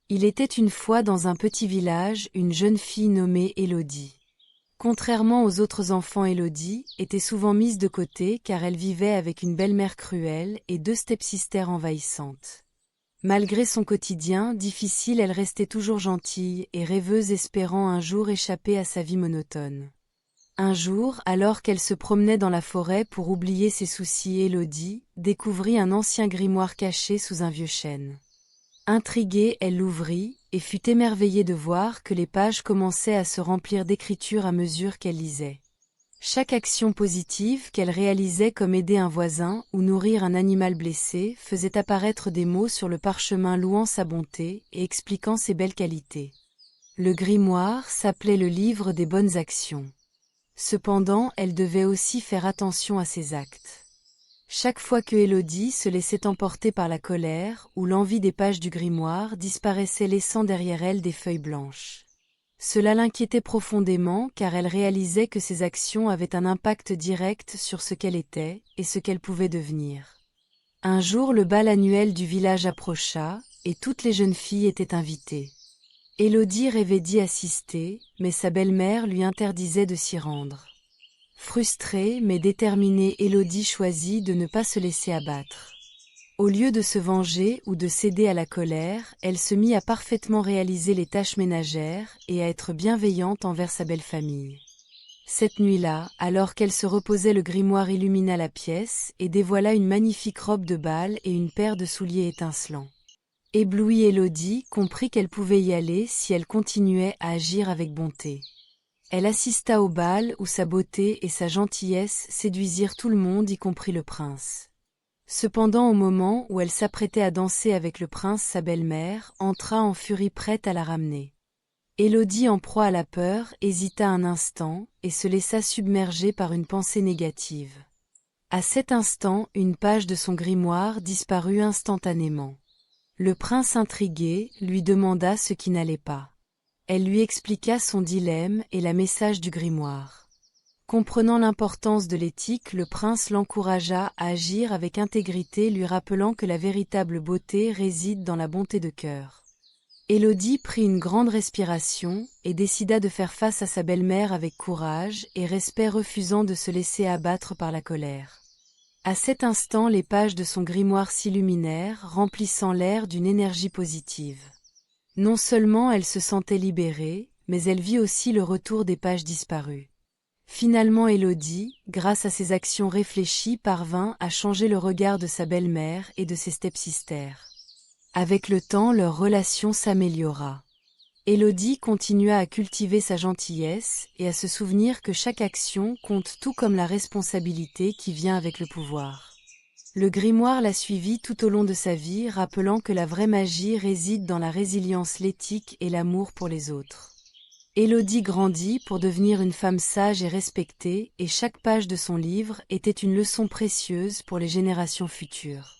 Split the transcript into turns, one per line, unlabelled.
Il était une fois dans un petit village une jeune fille nommée Élodie. Contrairement aux autres enfants, Élodie était souvent mise de côté car elle vivait avec une belle-mère cruelle et deux stepsisters envahissantes. Malgré son quotidien difficile, elle restait toujours gentille et rêveuse, espérant un jour échapper à sa vie monotone. Un jour, alors qu'elle se promenait dans la forêt pour oublier ses soucis, Élodie découvrit un ancien grimoire caché sous un vieux chêne. Intriguée, elle l'ouvrit, et fut émerveillée de voir que les pages commençaient à se remplir d'écriture à mesure qu'elle lisait. Chaque action positive qu'elle réalisait, comme aider un voisin ou nourrir un animal blessé, faisait apparaître des mots sur le parchemin louant sa bonté et expliquant ses belles qualités. Le grimoire s'appelait le livre des bonnes actions. Cependant, elle devait aussi faire attention à ses actes. Chaque fois que Élodie se laissait emporter par la colère ou l'envie, des pages du grimoire disparaissaient, laissant derrière elle des feuilles blanches. Cela l'inquiétait profondément car elle réalisait que ses actions avaient un impact direct sur ce qu'elle était et ce qu'elle pouvait devenir. Un jour, le bal annuel du village approcha et toutes les jeunes filles étaient invitées. Élodie rêvait d'y assister, mais sa belle-mère lui interdisait de s'y rendre. Frustrée mais déterminée, Élodie choisit de ne pas se laisser abattre. Au lieu de se venger ou de céder à la colère, elle se mit à parfaitement réaliser les tâches ménagères et à être bienveillante envers sa belle famille. Cette nuit-là, alors qu'elle se reposait, le grimoire illumina la pièce et dévoila une magnifique robe de bal et une paire de souliers étincelants. Éblouie, Élodie comprit qu'elle pouvait y aller si elle continuait à agir avec bonté. Elle assista au bal où sa beauté et sa gentillesse séduisirent tout le monde, y compris le prince. Cependant, au moment où elle s'apprêtait à danser avec le prince, sa belle-mère entra en furie, prête à la ramener. Élodie, en proie à la peur, hésita un instant et se laissa submerger par une pensée négative. À cet instant, une page de son grimoire disparut instantanément. Le prince, intrigué, lui demanda ce qui n'allait pas. Elle lui expliqua son dilemme et le message du grimoire. Comprenant l'importance de l'éthique, le prince l'encouragea à agir avec intégrité, lui rappelant que la véritable beauté réside dans la bonté de cœur. Élodie prit une grande respiration et décida de faire face à sa belle-mère avec courage et respect, refusant de se laisser abattre par la colère. À cet instant, les pages de son grimoire s'illuminèrent, remplissant l'air d'une énergie positive. Non seulement elle se sentait libérée, mais elle vit aussi le retour des pages disparues. Finalement, Élodie, grâce à ses actions réfléchies, parvint à changer le regard de sa belle-mère et de ses stepsisters. Avec le temps, leur relation s'améliora. Élodie continua à cultiver sa gentillesse et à se souvenir que chaque action compte, tout comme la responsabilité qui vient avec le pouvoir. Le grimoire la suivit tout au long de sa vie, rappelant que la vraie magie réside dans la résilience, l'éthique et l'amour pour les autres. Élodie grandit pour devenir une femme sage et respectée, et chaque page de son livre était une leçon précieuse pour les générations futures.